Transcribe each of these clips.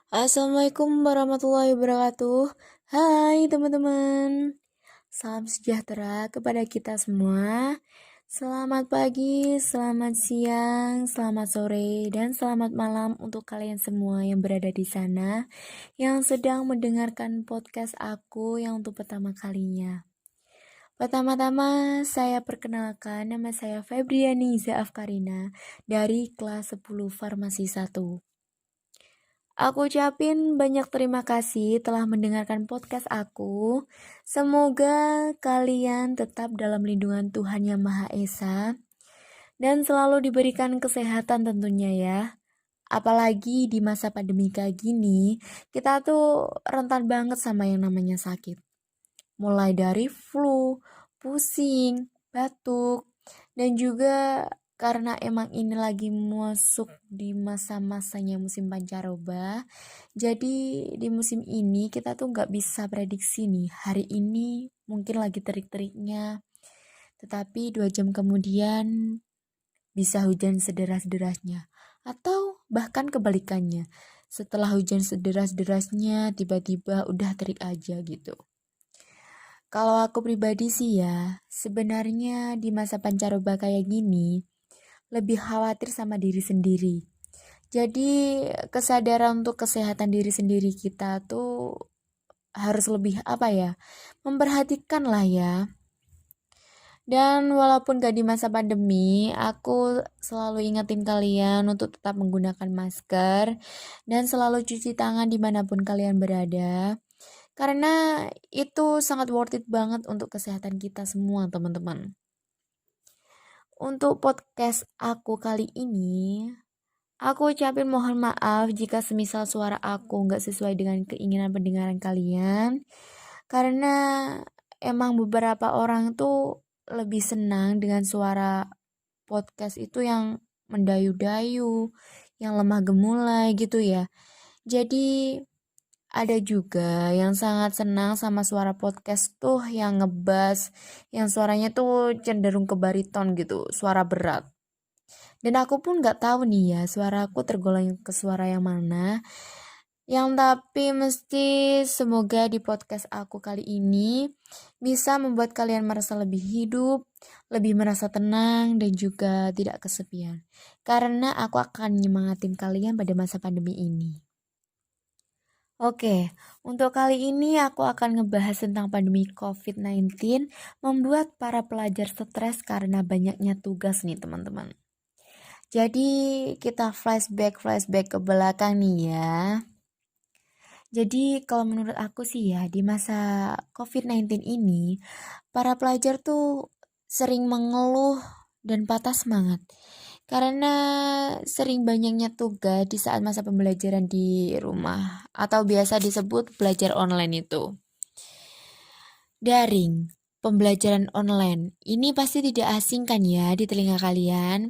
Assalamualaikum warahmatullahi wabarakatuh. Hai teman-teman, salam sejahtera kepada kita semua. Selamat pagi, selamat siang, selamat sore, dan selamat malam untuk kalian semua yang berada di sana yang sedang mendengarkan podcast aku yang untuk pertama kalinya. Pertama-tama saya perkenalkan, nama saya Febriani Zaafkarina dari kelas 10 Farmasi 1. Aku ucapin banyak terima kasih telah mendengarkan podcast aku. Semoga kalian tetap dalam lindungan Tuhan Yang Maha Esa dan selalu diberikan kesehatan tentunya ya. Apalagi di masa pandemi kayak gini, kita tuh rentan banget sama yang namanya sakit. Mulai dari flu, pusing, batuk, dan juga karena emang ini lagi masuk di masa-masanya musim pancaroba, jadi di musim ini kita tuh nggak bisa prediksi nih, hari ini mungkin lagi terik-teriknya, tetapi 2 jam kemudian bisa hujan sederas-derasnya. Atau bahkan kebalikannya, setelah hujan sederas-derasnya tiba-tiba udah terik aja gitu. Kalau aku pribadi sih ya, sebenarnya di masa pancaroba kayak gini, lebih khawatir sama diri sendiri. Jadi kesadaran untuk kesehatan diri sendiri kita tuh harus lebih apa ya, memperhatikan lah ya. Dan walaupun gak di masa pandemi, aku selalu ingetin kalian untuk tetap menggunakan masker dan selalu cuci tangan dimanapun kalian berada. Karena itu sangat worth it banget untuk kesehatan kita semua teman-teman. Untuk podcast aku kali ini, aku ucapin mohon maaf jika semisal suara aku nggak sesuai dengan keinginan pendengaran kalian. Karena emang beberapa orang tuh lebih senang dengan suara podcast itu yang mendayu-dayu, yang lemah gemulai gitu ya. Jadi ada juga yang sangat senang sama suara podcast tuh yang ngebass, yang suaranya tuh cenderung ke bariton gitu, suara berat. Dan aku pun gak tahu nih ya, suaraku tergolong ke suara yang mana. Yang tapi mesti semoga di podcast aku kali ini bisa membuat kalian merasa lebih hidup, lebih merasa tenang, dan juga tidak kesepian. Karena aku akan nyemangatin kalian pada masa pandemi ini. Oke, untuk kali ini aku akan ngebahas tentang pandemi COVID-19 membuat para pelajar stres karena banyaknya tugas nih teman-teman. Jadi kita flashback ke belakang nih ya. Jadi kalau menurut aku sih ya di masa COVID-19 ini para pelajar tuh sering mengeluh dan patah semangat. Karena sering banyaknya tugas di saat masa pembelajaran di rumah atau biasa disebut belajar online itu. Daring, pembelajaran online. Ini pasti tidak asing kan ya di telinga kalian?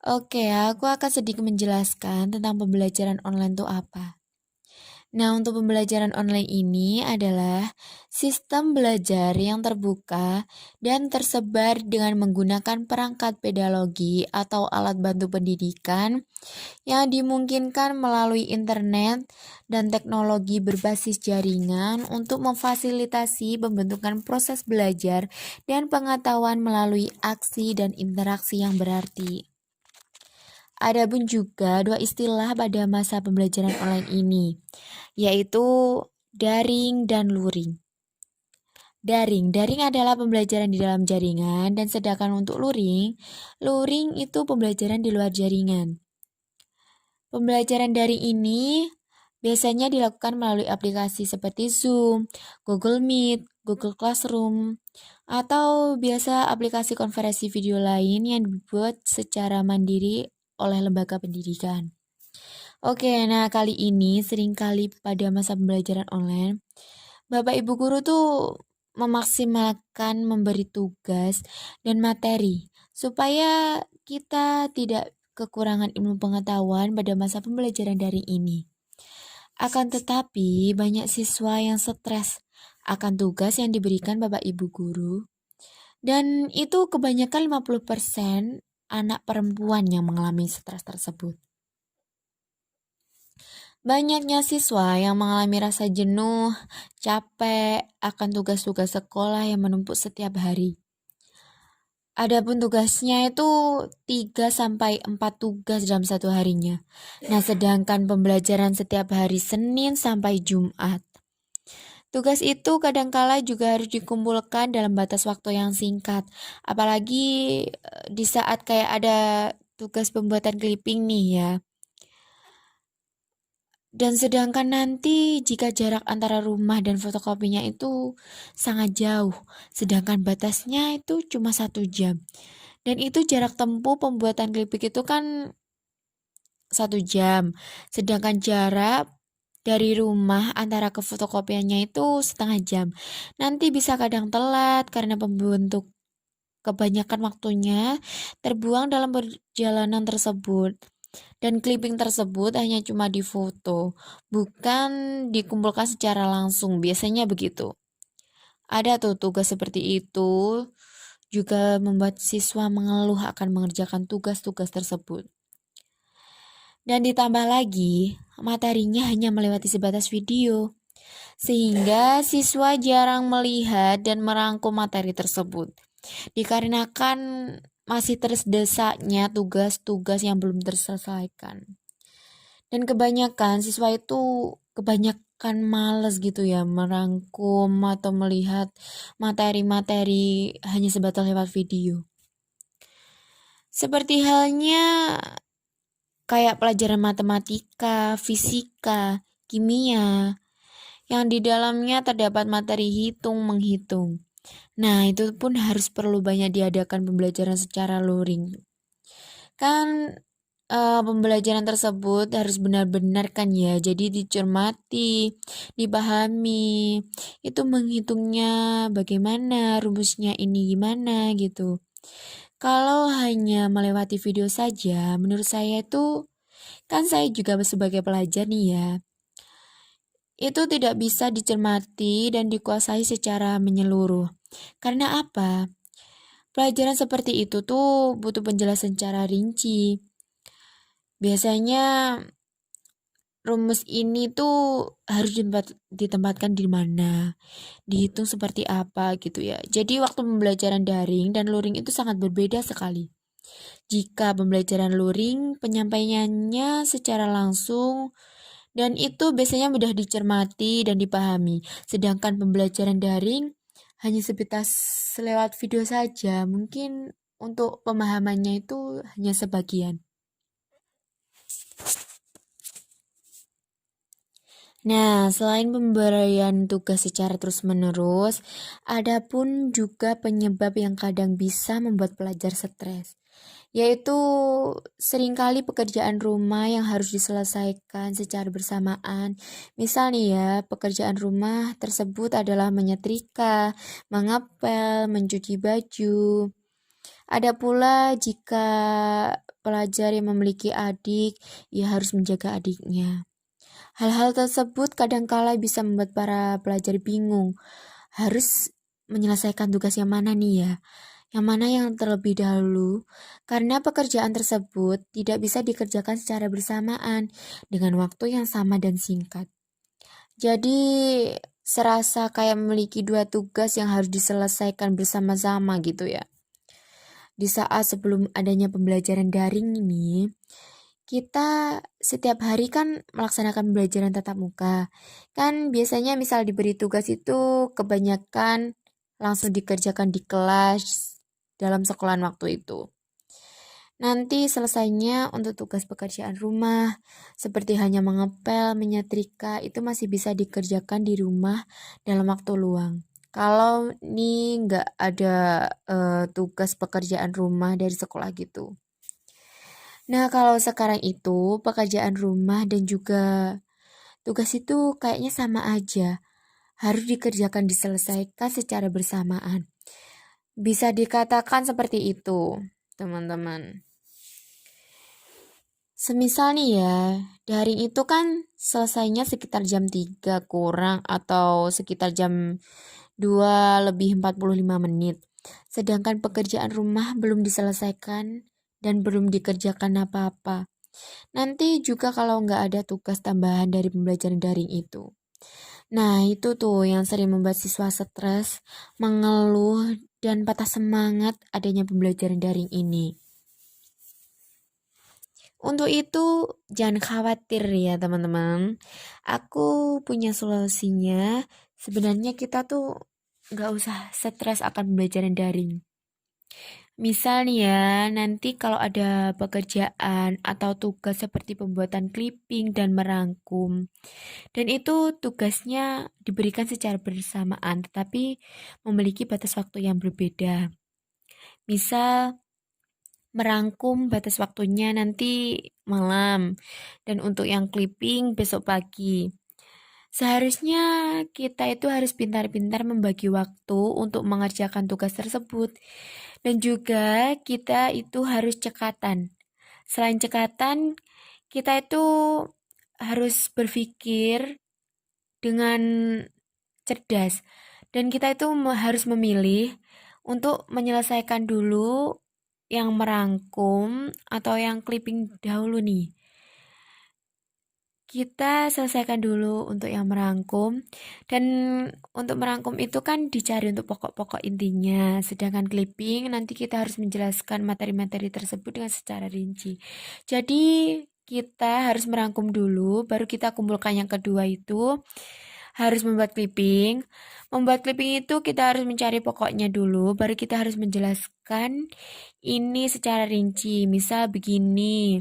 Oke, aku akan sedikit menjelaskan tentang pembelajaran online itu apa. Nah, untuk pembelajaran online ini adalah sistem belajar yang terbuka dan tersebar dengan menggunakan perangkat pedagogi atau alat bantu pendidikan yang dimungkinkan melalui internet dan teknologi berbasis jaringan untuk memfasilitasi pembentukan proses belajar dan pengetahuan melalui aksi dan interaksi yang berarti. Ada pun juga dua istilah pada masa pembelajaran online ini, yaitu daring dan luring. Daring adalah pembelajaran di dalam jaringan dan sedangkan untuk luring itu pembelajaran di luar jaringan. Pembelajaran daring ini biasanya dilakukan melalui aplikasi seperti Zoom, Google Meet, Google Classroom, atau biasa aplikasi konferensi video lain yang dibuat secara mandiri oleh lembaga pendidikan. Oke, nah kali ini seringkali pada masa pembelajaran online, Bapak Ibu guru tuh memaksimalkan memberi tugas dan materi supaya kita tidak kekurangan ilmu pengetahuan pada masa pembelajaran daring ini. Akan tetapi, banyak siswa yang stres akan tugas yang diberikan Bapak Ibu guru. Dan itu kebanyakan 50% anak perempuan yang mengalami stres tersebut. Banyaknya siswa yang mengalami rasa jenuh, capek akan tugas-tugas sekolah yang menumpuk setiap hari. Adapun tugasnya itu 3 sampai 4 tugas dalam satu harinya. Nah, sedangkan pembelajaran setiap hari Senin sampai Jumat. Tugas itu kadangkala juga harus dikumpulkan dalam batas waktu yang singkat. Apalagi di saat kayak ada tugas pembuatan clipping nih ya. Dan sedangkan nanti jika jarak antara rumah dan fotokopinya itu sangat jauh, sedangkan batasnya itu cuma 1 jam. Dan itu jarak tempuh pembuatan clipping itu kan 1 jam, sedangkan jarak dari rumah antara ke fotokopiannya itu setengah jam. Nanti bisa kadang telat karena pembentuk kebanyakan waktunya terbuang dalam perjalanan tersebut. Dan clipping tersebut hanya cuma difoto, bukan dikumpulkan secara langsung. Biasanya begitu. Ada tuh tugas seperti itu, juga membuat siswa mengeluh akan mengerjakan tugas-tugas tersebut. Dan ditambah lagi, materinya hanya melewati sebatas video, sehingga siswa jarang melihat dan merangkum materi tersebut. Dikarenakan masih tersedesaknya tugas-tugas yang belum terselesaikan. Dan kebanyakan siswa itu kebanyakan males gitu ya merangkum atau melihat materi-materi hanya sebatas lewat video. Seperti halnya kayak pelajaran matematika, fisika, kimia, yang di dalamnya terdapat materi hitung-menghitung. Nah, itu pun harus perlu banyak diadakan pembelajaran secara luring. Kan pembelajaran tersebut harus benar-benar kan ya, jadi dicermati, dipahami, itu menghitungnya bagaimana, rumusnya ini gimana gitu. Kalau hanya melewati video saja, menurut saya itu, kan saya juga sebagai pelajar nih ya, itu tidak bisa dicermati dan dikuasai secara menyeluruh. Karena apa? Pelajaran seperti itu tuh butuh penjelasan secara rinci. Biasanya rumus ini tuh harus ditempatkan di mana, dihitung seperti apa gitu ya. Jadi waktu pembelajaran daring dan luring itu sangat berbeda sekali. Jika pembelajaran luring, penyampaiannya secara langsung dan itu biasanya mudah dicermati dan dipahami. Sedangkan pembelajaran daring hanya sebatas lewat video saja. Mungkin untuk pemahamannya itu hanya sebagian. Nah, selain pemberian tugas secara terus-menerus, ada pun juga penyebab yang kadang bisa membuat pelajar stres, yaitu seringkali pekerjaan rumah yang harus diselesaikan secara bersamaan. Misal nih ya, pekerjaan rumah tersebut adalah menyetrika, mengepel, mencuci baju. Ada pula jika pelajar yang memiliki adik, ia harus menjaga adiknya. Hal-hal tersebut kadangkala bisa membuat para pelajar bingung. Harus menyelesaikan tugas yang mana nih ya? Yang mana yang terlebih dahulu? Karena pekerjaan tersebut tidak bisa dikerjakan secara bersamaan dengan waktu yang sama dan singkat. Jadi serasa kayak memiliki 2 tugas yang harus diselesaikan bersama-sama gitu ya. Di saat sebelum adanya pembelajaran daring ini, kita setiap hari kan melaksanakan pembelajaran tatap muka. Kan biasanya misal diberi tugas itu kebanyakan langsung dikerjakan di kelas dalam sekolahan waktu itu. Nanti selesainya untuk tugas pekerjaan rumah, seperti hanya mengepel, menyetrika, itu masih bisa dikerjakan di rumah dalam waktu luang. Kalau nih nggak ada tugas pekerjaan rumah dari sekolah gitu. Nah, kalau sekarang itu pekerjaan rumah dan juga tugas itu kayaknya sama aja. Harus dikerjakan diselesaikan secara bersamaan. Bisa dikatakan seperti itu, teman-teman. Semisal nih ya, daring itu kan selesainya sekitar jam 3 kurang atau sekitar jam 2 lebih 45 menit. Sedangkan pekerjaan rumah belum diselesaikan dan belum dikerjakan apa-apa. Nanti juga kalau nggak ada tugas tambahan dari pembelajaran daring itu. Nah, itu tuh yang sering membuat siswa stres, mengeluh, dan patah semangat adanya pembelajaran daring ini. Untuk itu, jangan khawatir ya teman-teman. Aku punya solusinya. Sebenarnya kita tuh nggak usah stres akan pembelajaran daring. Misal nih ya, nanti kalau ada pekerjaan atau tugas seperti pembuatan clipping dan merangkum, dan itu tugasnya diberikan secara bersamaan, tetapi memiliki batas waktu yang berbeda. Misal, merangkum batas waktunya nanti malam, dan untuk yang clipping besok pagi. Seharusnya kita itu harus pintar-pintar membagi waktu untuk mengerjakan tugas tersebut. Dan juga kita itu harus cekatan. Selain cekatan, kita itu harus berpikir dengan cerdas. Dan kita itu harus memilih untuk menyelesaikan dulu yang merangkum atau yang clipping dahulu nih. Kita selesaikan dulu untuk yang merangkum, dan untuk merangkum itu kan dicari untuk pokok-pokok intinya, sedangkan clipping nanti kita harus menjelaskan materi-materi tersebut dengan secara rinci. Jadi kita harus merangkum dulu, baru kita kumpulkan yang kedua itu harus membuat clipping. Membuat clipping itu kita harus mencari pokoknya dulu, baru kita harus menjelaskan ini secara rinci, misal begini,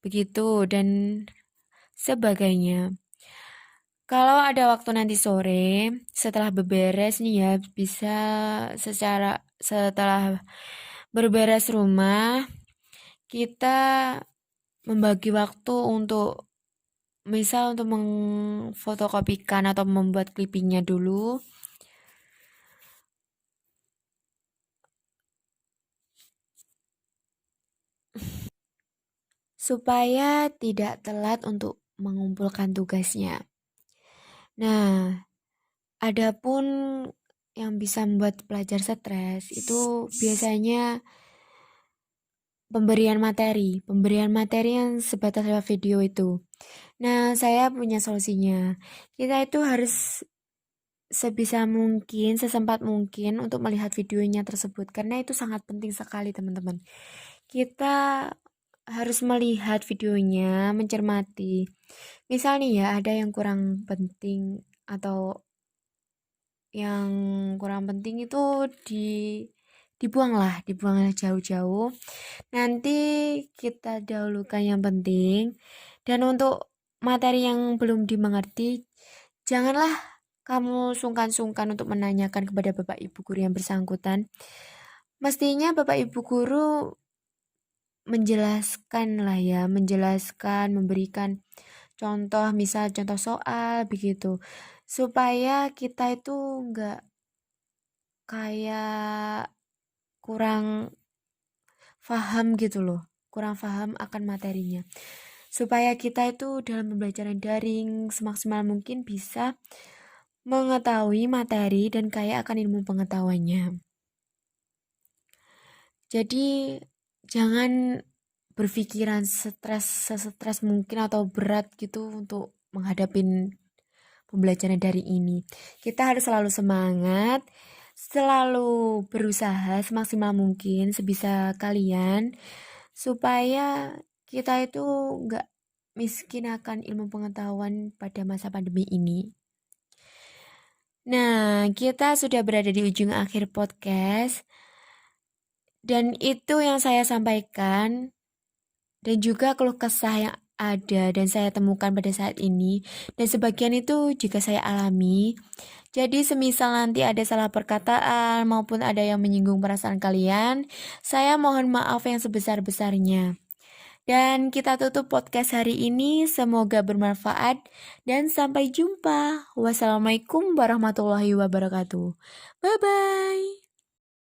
begitu, dan sebagainya. Kalau ada waktu nanti sore, setelah beberes nih ya, bisa setelah berberes rumah, kita membagi waktu untuk misal untuk mengfotokopikan atau membuat clippingnya dulu. Supaya tidak telat untuk mengumpulkan tugasnya. Nah, adapun yang bisa membuat pelajar stres itu biasanya pemberian materi yang sebatas lewat video itu. Nah, saya punya solusinya. Kita itu harus sebisa mungkin, sesempat mungkin untuk melihat videonya tersebut karena itu sangat penting sekali, teman-teman. Kita harus melihat videonya, mencermati. Misal nih ya, ada yang kurang penting atau yang kurang penting itu dibuanglah jauh-jauh. Nanti kita dahulukan yang penting. Dan untuk materi yang belum dimengerti, janganlah kamu sungkan-sungkan untuk menanyakan kepada Bapak Ibu guru yang bersangkutan. Mestinya Bapak Ibu guru menjelaskan lah ya, memberikan contoh, misal contoh soal begitu. Supaya kita itu enggak kayak kurang paham gitu loh, kurang paham akan materinya. Supaya kita itu dalam pembelajaran daring semaksimal mungkin bisa mengetahui materi dan kaya akan ilmu pengetahuannya. Jadi jangan berpikiran sestres mungkin atau berat gitu untuk menghadapi pembelajaran daring ini. Kita harus selalu semangat, selalu berusaha semaksimal mungkin sebisa kalian supaya kita itu nggak miskin akan ilmu pengetahuan pada masa pandemi ini. Nah, kita sudah berada di ujung akhir podcast. Dan itu yang saya sampaikan dan juga keluh kesah yang ada dan saya temukan pada saat ini. Dan sebagian itu juga saya alami. Jadi semisal nanti ada salah perkataan maupun ada yang menyinggung perasaan kalian, saya mohon maaf yang sebesar-besarnya. Dan kita tutup podcast hari ini, semoga bermanfaat dan sampai jumpa. Wassalamualaikum warahmatullahi wabarakatuh. Bye-bye.